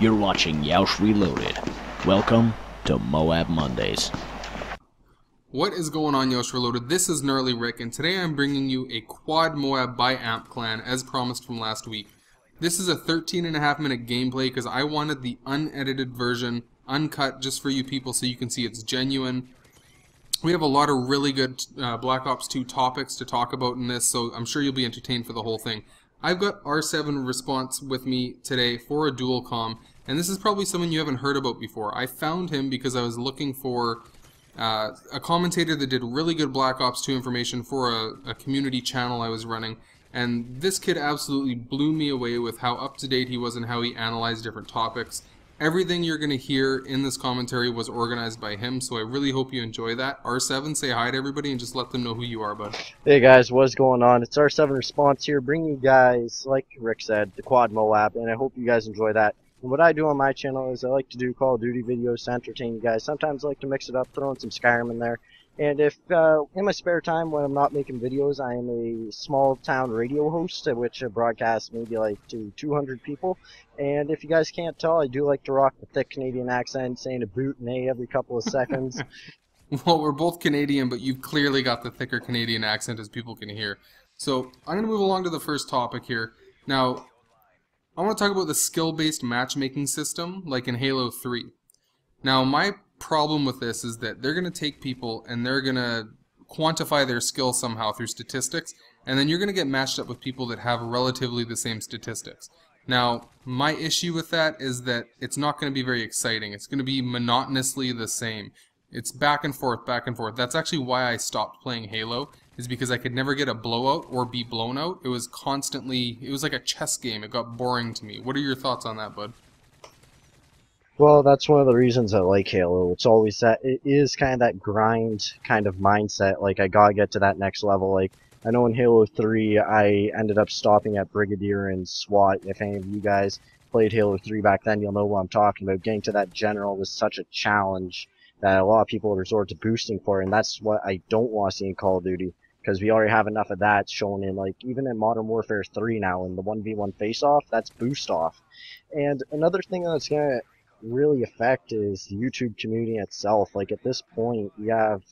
You're watching Yeousch Reloaded. Welcome to Moab Mondays. What is going on, Yeousch Reloaded? This is Gnarley Rick, and today I'm bringing you a quad Moab by Amp clan, as promised from last week. This is a 13.5-minute gameplay because I wanted the unedited version, uncut, just for you people so you can see it's genuine. We have a lot of really good Black Ops 2 topics to talk about in this, so I'm sure you'll be entertained for the whole thing. I've got R7Response with me today for a dual comm, and this is probably someone you haven't heard about before. I found him because I was looking for a commentator that did really good Black Ops 2 information for a community channel I was running, and this kid absolutely blew me away with how up-to-date he was and how he analyzed different topics. Everything you're going to hear in this commentary was organized by him, so I really hope you enjoy that. R7, say hi to everybody and just let them know who you are, bud. Hey guys, what's going on? It's R7Response here, bringing you guys, like Rick said, the quad Moab, and I hope you guys enjoy that. And what I do on my channel is I like to do Call of Duty videos to entertain you guys. Sometimes I like to mix it up, throw in some Skyrim in there. And if, in my spare time when I'm not making videos, I am a small town radio host, which broadcasts maybe like to 200 people. And if you guys can't tell, I do like to rock the thick Canadian accent, saying a boot and a every couple of seconds. Well, we're both Canadian, but you've clearly got the thicker Canadian accent, as people can hear. So, I'm going to move along to the first topic here. Now, I want to talk about the skill-based matchmaking system, like in Halo 3. Now, my problem with this is that they're going to take people and they're going to quantify their skill somehow through statistics, and then you're going to get matched up with people that have relatively the same statistics. Now, my issue with that is that it's not going to be very exciting. It's going to be monotonously the same. It's back and forth, back and forth. That's actually why I stopped playing Halo, is because I could never get a blowout or be blown out. It was constantly, it was like a chess game. It got boring to me. What are your thoughts on that, bud? Well, that's one of the reasons I like Halo. It's always that, it is kind of that grind kind of mindset, like I gotta get to that next level. Like, I know in Halo 3, I ended up stopping at Brigadier and SWAT. If any of you guys played Halo 3 back then, you'll know what I'm talking about. Getting to that general was such a challenge that a lot of people resort to boosting for, and that's what I don't want to see in Call of Duty, because we already have enough of that shown in, like, even in Modern Warfare 3 now, in the 1v1 face-off, that's boost-off. And another thing that's gonna really affect is the YouTube community itself. Like, at this point, you have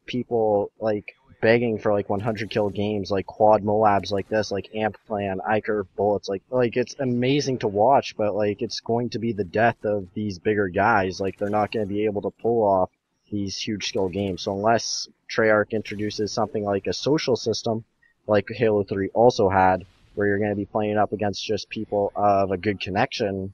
people, like, begging for, like, 100 kill games, like quad Moabs like this, like Amp Clan, Iker, Bullets, like, it's amazing to watch, but, like, it's going to be the death of these bigger guys. Like, they're not going to be able to pull off these huge skill games. So unless Treyarch introduces something like a social system, like Halo 3 also had, where you're going to be playing up against just people of a good connection,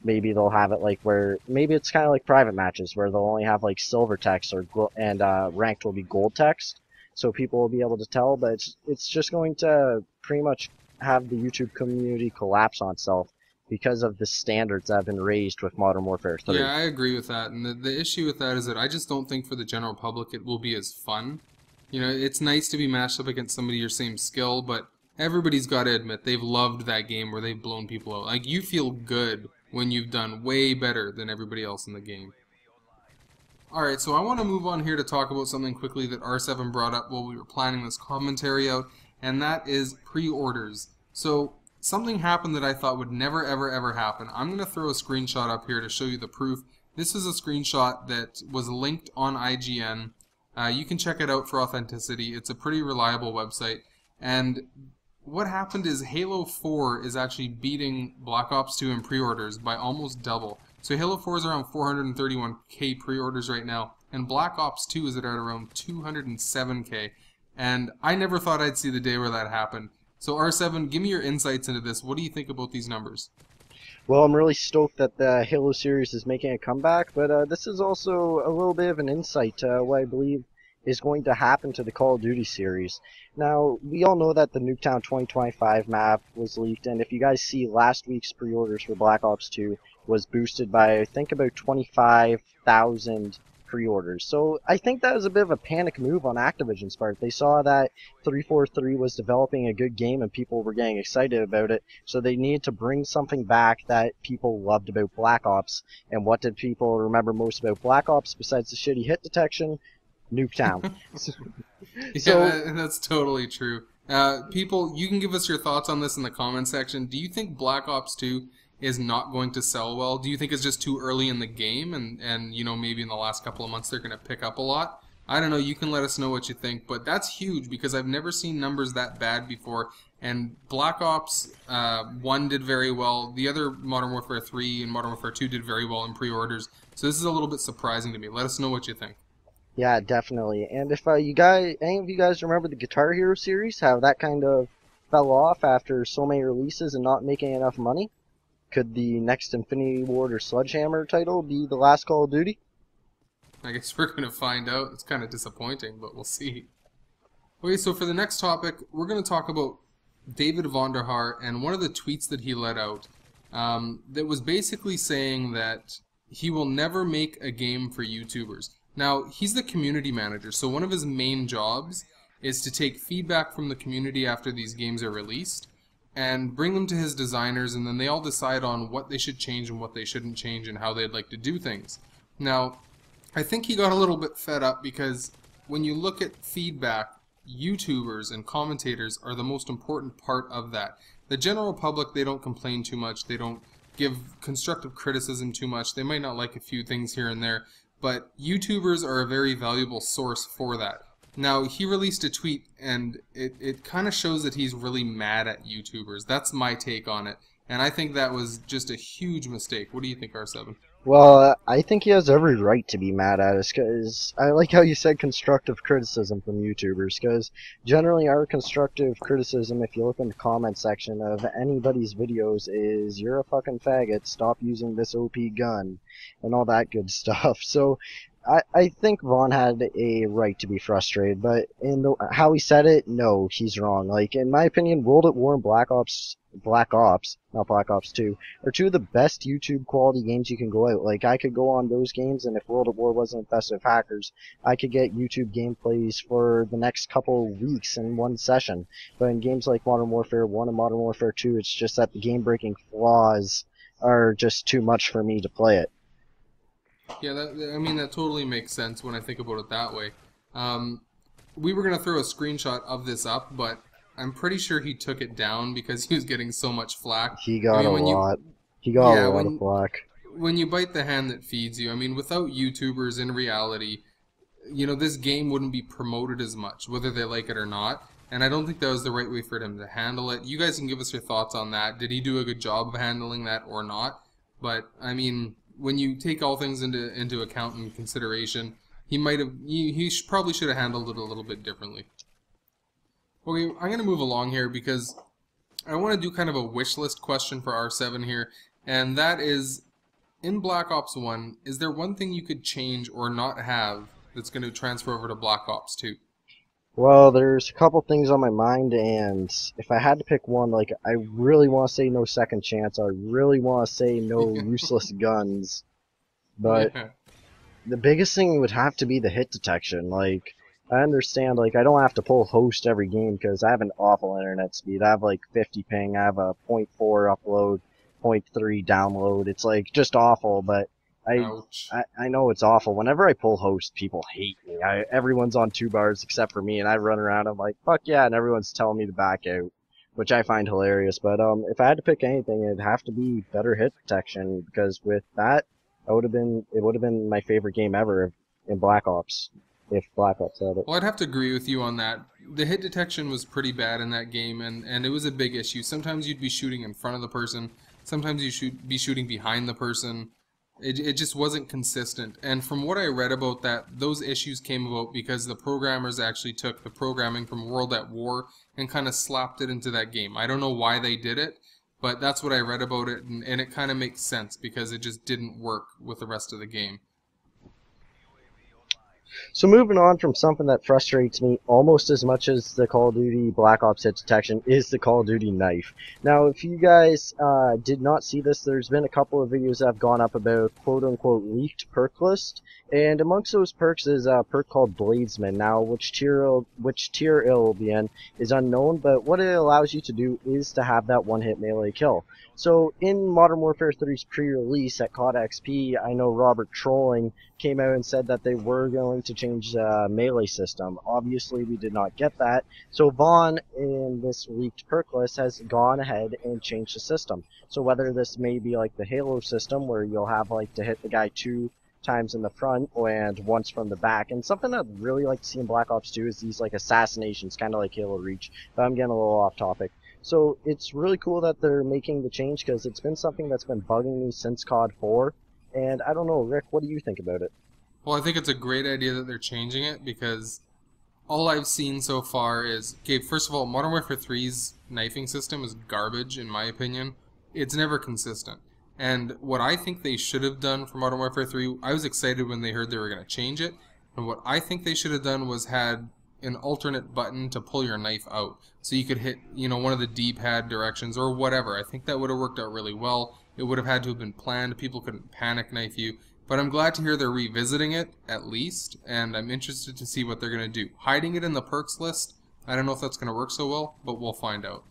maybe they'll have it like where, maybe it's kind of like private matches, where they'll only have like silver text and ranked will be gold text, so people will be able to tell. But it's just going to pretty much have the YouTube community collapse on itself because of the standards that have been raised with Modern Warfare 3. Yeah, I agree with that, and the issue with that is that I just don't think for the general public it will be as fun. You know, it's nice to be matched up against somebody your same skill, but everybody's got to admit they've loved that game where they've blown people out. Like, you feel good when you've done way better than everybody else in the game. Alright, so I want to move on here to talk about something quickly that R7 brought up while we were planning this commentary out, and that is pre-orders. So, something happened that I thought would never ever ever happen. I'm going to throw a screenshot up here to show you the proof. This is a screenshot that was linked on IGN. You can check it out for authenticity. It's a pretty reliable website. And what happened is Halo 4 is actually beating Black Ops 2 in pre-orders by almost double. So Halo 4 is around 431k pre-orders right now, and Black Ops 2 is at around 207k. And I never thought I'd see the day where that happened. So R7, give me your insights into this. What do you think about these numbers? Well, I'm really stoked that the Halo series is making a comeback, but this is also a little bit of an insight to what I believe is going to happen to the Call of Duty series. Now, we all know that the Nuketown 2025 map was leaked, and if you guys see, last week's pre-orders for Black Ops 2 was boosted by, I think, about 25,000 pre-orders. So I think that was a bit of a panic move on Activision's part. They saw that 343 was developing a good game and people were getting excited about it, so they needed to bring something back that people loved about Black Ops. And what did people remember most about Black Ops besides the shitty hit detection? Nuketown. Yeah, that's totally true. People, you can give us your thoughts on this in the comment section. Do you think Black Ops 2 is not going to sell well? Do you think it's just too early in the game and you know, maybe in the last couple of months they're going to pick up a lot? I don't know, you can let us know what you think, but that's huge because I've never seen numbers that bad before. And Black Ops 1 did very well. The other Modern Warfare 3 and Modern Warfare 2 did very well in pre-orders. So this is a little bit surprising to me. Let us know what you think. Yeah, definitely. And if any of you guys remember the Guitar Hero series, how that kind of fell off after so many releases and not making enough money, could the next Infinity Ward or Sledgehammer title be the last Call of Duty? I guess we're going to find out. It's kind of disappointing, but we'll see. Okay, so for the next topic, we're going to talk about David Vonderhaar and one of the tweets that he let out that was basically saying that he will never make a game for YouTubers. Now, he's the community manager, so one of his main jobs is to take feedback from the community after these games are released and bring them to his designers, and then they all decide on what they should change and what they shouldn't change and how they'd like to do things. Now, I think he got a little bit fed up because when you look at feedback, YouTubers and commentators are the most important part of that. The general public, they don't complain too much, they don't give constructive criticism too much, they might not like a few things here and there, but YouTubers are a very valuable source for that. Now, he released a tweet, and it kind of shows that he's really mad at YouTubers. That's my take on it, and I think that was just a huge mistake. What do you think, R7? Well, I think he has every right to be mad at us, because I like how you said constructive criticism from YouTubers, because generally our constructive criticism, if you look in the comment section of anybody's videos, is you're a fucking faggot, stop using this OP gun, and all that good stuff. So I think Vaughn had a right to be frustrated, but in how he said it, no, he's wrong. Like, in my opinion, World at War and Black Ops, not Black Ops 2, are two of the best YouTube quality games you can go out. Like, I could go on those games, and if World at War wasn't infested with hackers, I could get YouTube gameplays for the next couple of weeks in one session. But in games like Modern Warfare 1 and Modern Warfare 2, it's just that the game-breaking flaws are just too much for me to play it. Yeah, I mean, that totally makes sense when I think about it that way. We were going to throw a screenshot of this up, but I'm pretty sure he took it down because he was getting so much flack. He got a lot. He got a lot of flack. When you bite the hand that feeds you, I mean, without YouTubers in reality, you know, this game wouldn't be promoted as much, whether they like it or not. And I don't think that was the right way for him to handle it. You guys can give us your thoughts on that. Did he do a good job of handling that or not? But, I mean, when you take all things into account and consideration, he probably should have handled it a little bit differently. Okay, I'm going to move along here because I want to do kind of a wish list question for R7 here, and that is, in Black Ops 1, is there one thing you could change or not have that's going to transfer over to Black Ops 2? Well, there's a couple things on my mind, and if I had to pick one, like, I really want to say no second chance, I really want to say no useless guns, but the biggest thing would have to be the hit detection. Like, I understand, like, I don't have to pull host every game because I have an awful internet speed. I have like 50 ping, I have a 0.4 upload, 0.3 download. It's like just awful, but I know it's awful. Whenever I pull host, people hate me. Everyone's on 2 bars except for me, and I run around, I'm like, fuck yeah, and everyone's telling me to back out, which I find hilarious. But if I had to pick anything, it'd have to be better hit detection, because with that, it would have been my favorite game ever in Black Ops. If Black Ops had it. Well, I'd have to agree with you on that. The hit detection was pretty bad in that game, and it was a big issue. Sometimes you'd be shooting in front of the person, sometimes you should be shooting behind the person. It just wasn't consistent. And from what I read about that, those issues came about because the programmers actually took the programming from World at War and kind of slapped it into that game. I don't know why they did it, but that's what I read about it, and it kind of makes sense because it just didn't work with the rest of the game. So moving on from something that frustrates me almost as much as the Call of Duty Black Ops hit detection is the Call of Duty knife. Now, if you guys did not see this, there's been a couple of videos that have gone up about quote-unquote leaked perk list, and amongst those perks is a perk called Bladesman. Now, which tier it will be in is unknown, but what it allows you to do is to have that one-hit melee kill. So in Modern Warfare 3's pre-release at COD XP, I know Robert Trolling came out and said that they were going to change the melee system. Obviously, we did not get that, so Vaughn, in this leaked perk list, has gone ahead and changed the system. So whether this may be like the Halo system, where you'll have like to hit the guy 2 times in the front and once from the back, and something I'd really like to see in Black Ops 2 is these like assassinations, kind of like Halo Reach, but I'm getting a little off topic. So it's really cool that they're making the change, because it's been something that's been bugging me since COD 4, and I don't know, Rick, what do you think about it? Well, I think it's a great idea that they're changing it, because all I've seen so far is, okay, first of all, Modern Warfare 3's knifing system is garbage, in my opinion. It's never consistent. And what I think they should have done for Modern Warfare 3, I was excited when they heard they were going to change it, and what I think they should have done was had an alternate button to pull your knife out, so you could hit, you know, one of the D-pad directions or whatever. I think that would have worked out really well. It would have had to have been planned. People couldn't panic knife you. But I'm glad to hear they're revisiting it, at least, and I'm interested to see what they're going to do. Hiding it in the perks list, I don't know if that's going to work so well, but we'll find out.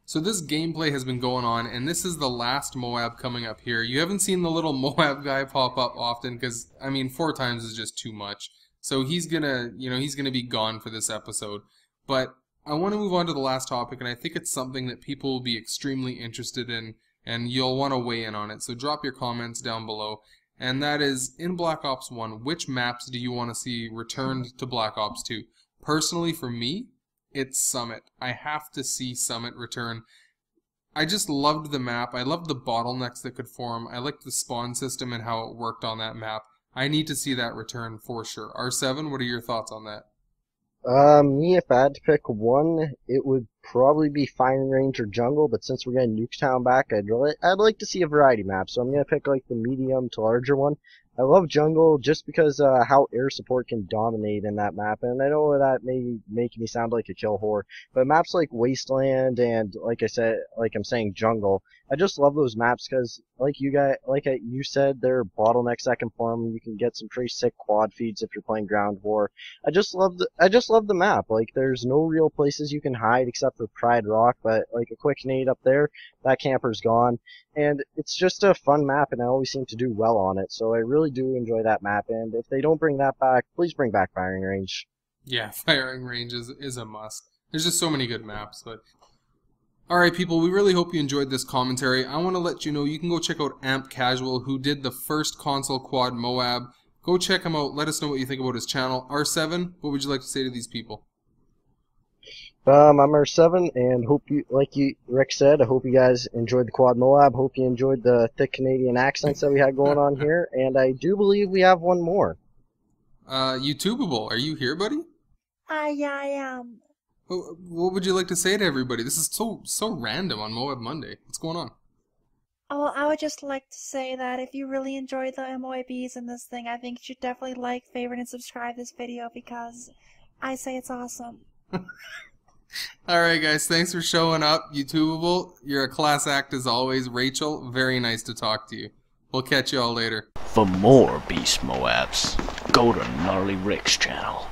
So this gameplay has been going on, and this is the last Moab coming up here. You haven't seen the little Moab guy pop up often, because, I mean, 4 times is just too much. So he's gonna, you know, he's gonna be gone for this episode. But I want to move on to the last topic, and I think it's something that people will be extremely interested in, and you'll want to weigh in on it. So drop your comments down below. And that is, in Black Ops 1, which maps do you want to see returned to Black Ops 2? Personally, for me, it's Summit. I have to see Summit return. I just loved the map. I loved the bottlenecks that could form. I liked the spawn system and how it worked on that map. I need to see that return for sure. R7, what are your thoughts on that? Me, if I had to pick one, it would probably be Firing Range or Jungle, but since we're getting Nuketown back, I'd like to see a variety map, so I'm gonna pick like the medium to larger one. I love Jungle just because how air support can dominate in that map, and I know that may make me sound like a kill whore, but maps like Wasteland and like I'm saying Jungle, I just love those maps because you said, they're bottlenecks that can form. You can get some pretty sick quad feeds if you're playing ground war. I just love the map. Like, there's no real places you can hide except for Pride Rock, but like a quick nade up there, that camper's gone. And it's just a fun map, and I always seem to do well on it, so I really do enjoy that map, and if they don't bring that back, please bring back Firing Range. Yeah, Firing Range is a must. There's just so many good maps, but... Alright people, we really hope you enjoyed this commentary. I want to let you know you can go check out Amp Casual, who did the first console quad Moab. Go check him out, let us know what you think about his channel. R7, what would you like to say to these people? I'm R7, and hope you, Rick said, I hope you guys enjoyed the quad Moab. Hope you enjoyed the thick Canadian accents that we had going on here, and I do believe we have one more. Youtubable, are you here, buddy? Yeah, I am. What would you like to say to everybody? This is so random on Moab Monday. What's going on? Oh, I would just like to say that if you really enjoyed the MOABs in this thing, I think you should definitely like, favorite, and subscribe this video, because I say it's awesome. Alright guys, thanks for showing up. Youtubable, you're a class act as always. Rachel, very nice to talk to you. We'll catch you all later. For more Beast Moabs, go to Gnarly Rick's channel.